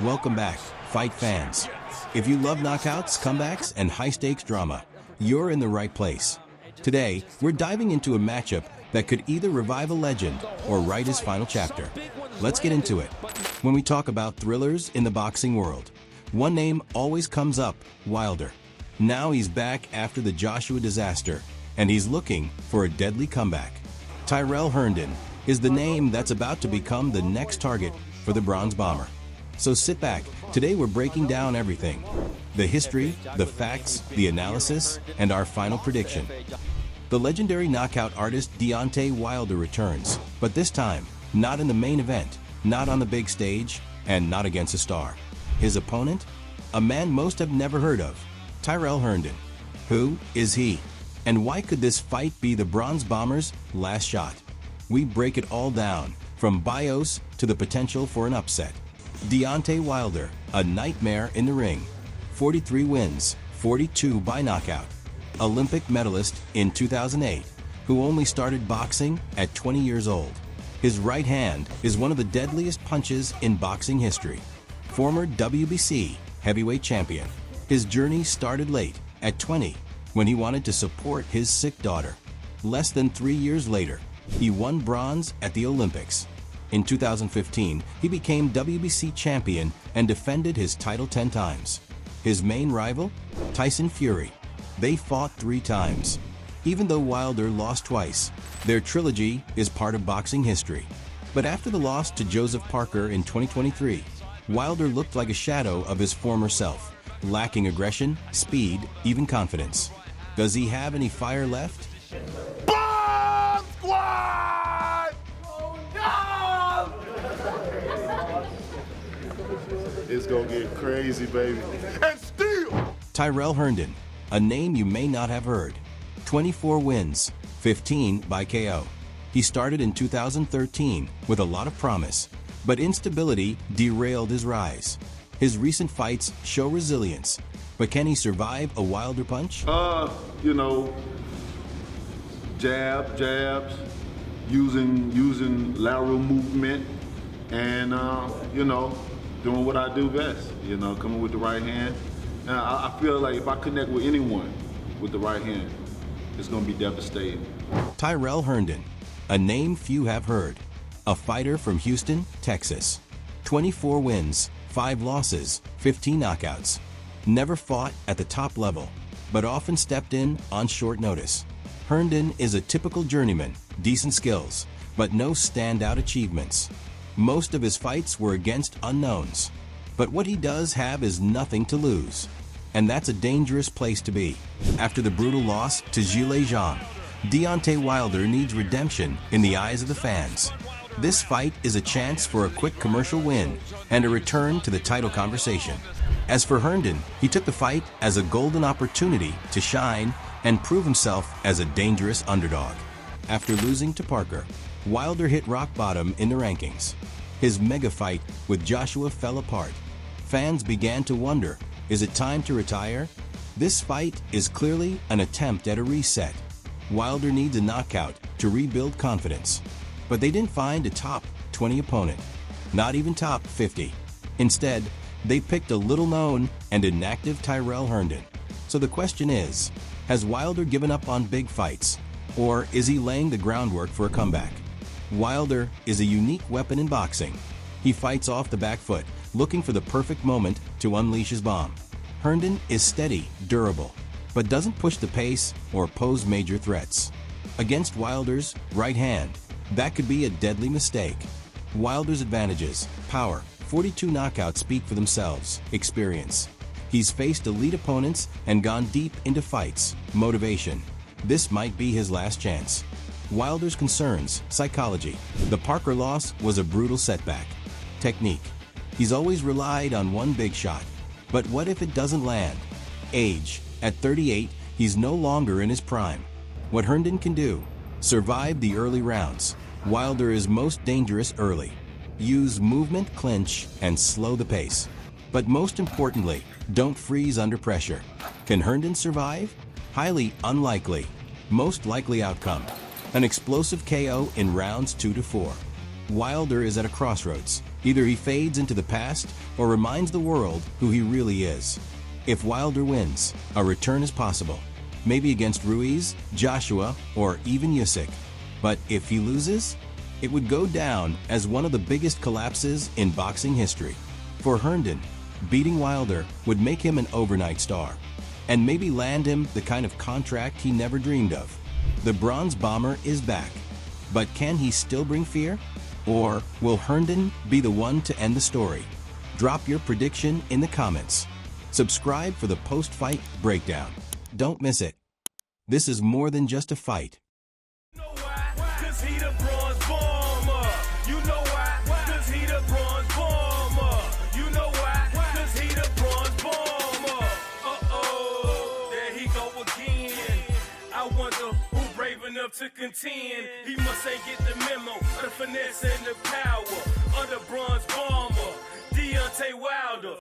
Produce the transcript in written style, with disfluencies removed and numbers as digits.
Welcome back, fight fans. If you love knockouts, comebacks, and high-stakes drama, you're in the right place. Today, we're diving into a matchup that could either revive a legend or write his final chapter. Let's get into it. When we talk about thrillers in the boxing world, one name always comes up: Wilder. Now he's back after the Joshua disaster, and he's looking for a deadly comeback. Tyrrell Herndon is the name that's about to become the next target for the Bronze Bomber. So sit back. Today we're breaking down everything: the history, the facts, the analysis, and our final prediction. The legendary knockout artist Deontay Wilder returns, but this time, not in the main event, not on the big stage, and not against a star. His opponent? A man most have never heard of, Tyrell Herndon. Who is he? And why could this fight be the Bronze Bomber's last shot? We break it all down, from bios to the potential for an upset. Deontay Wilder, a nightmare in the ring. 43 wins, 42 by knockout. Olympic medalist in 2008, who only started boxing at 20 years old. His right hand is one of the deadliest punches in boxing history. Former WBC heavyweight champion. His journey started late, at 20, when he wanted to support his sick daughter. Less than 3 years later, he won bronze at the Olympics. In 2015, he became WBC champion and defended his title 10 times. His main rival? Tyson Fury. They fought 3 times. Even though Wilder lost twice, their trilogy is part of boxing history. But after the loss to Joseph Parker in 2023, Wilder looked like a shadow of his former self, lacking aggression, speed, even confidence. Does he have any fire left? Bomb Squad! No! It's gonna get crazy, baby. And still! Tyrell Herndon, a name you may not have heard. 24 wins, 15 by KO. He started in 2013 with a lot of promise, but instability derailed his rise. His recent fights show resilience, but can he survive a Wilder punch? Jabs, using lateral movement, and doing what I do best. Coming with the right hand. Now, I feel like if I connect with anyone with the right hand, it's gonna be devastating. Tyrell Herndon, a name few have heard. A fighter from Houston, Texas. 24 wins, 5 losses, 15 knockouts. Never fought at the top level, but often stepped in on short notice. Herndon is a typical journeyman, decent skills, but no standout achievements. Most of his fights were against unknowns. But what he does have is nothing to lose. And that's a dangerous place to be. After the brutal loss to Zhilei Zhang, Deontay Wilder needs redemption in the eyes of the fans. This fight is a chance for a quick commercial win and a return to the title conversation. As for Herndon, he took the fight as a golden opportunity to shine and prove himself as a dangerous underdog. After losing to Parker, Wilder hit rock bottom in the rankings. His mega fight with Joshua fell apart. Fans began to wonder, is it time to retire? This fight is clearly an attempt at a reset. Wilder needs a knockout to rebuild confidence. But they didn't find a top 20 opponent, not even top 50. Instead, they picked a little-known and inactive Tyrell Herndon. So the question is, has Wilder given up on big fights, or is he laying the groundwork for a comeback? Wilder is a unique weapon in boxing. He fights off the back foot, looking for the perfect moment to unleash his bomb. Herndon is steady, durable, but doesn't push the pace or pose major threats. Against Wilder's right hand, that could be a deadly mistake. Wilder's advantages: power, 42 knockouts speak for themselves, experience. He's faced elite opponents and gone deep into fights, motivation. This might be his last chance. Wilder's concerns: psychology. The Parker loss was a brutal setback. Technique. He's always relied on one big shot. But what if it doesn't land? Age. At 38, he's no longer in his prime. What Herndon can do: survive the early rounds. Wilder is most dangerous early. Use movement, clinch, and slow the pace. But most importantly, don't freeze under pressure. Can Herndon survive? Highly unlikely. Most likely outcome: an explosive KO in rounds 2 to 4. Wilder is at a crossroads. Either he fades into the past or reminds the world who he really is. If Wilder wins, a return is possible, maybe against Ruiz, Joshua, or even Usyk. But if he loses, it would go down as one of the biggest collapses in boxing history. For Herndon, beating Wilder would make him an overnight star, and maybe land him the kind of contract he never dreamed of. The Bronze Bomber is back, but can he still bring fear? Or will Herndon be the one to end the story? Drop your prediction in the comments. Subscribe for the post-fight breakdown. Don't miss it. This is more than just a fight. You know why? 'Cause he the Bronze Bomber. You know why? 'Cause he the Bronze Bomber. You know why? 'Cause he the Bronze Bomber. Uh-oh, there he go again. I wonder who brave enough to contend. He must ain't get the memo of the finesse and the power of the Bronze Bomber, Deontay Wilder.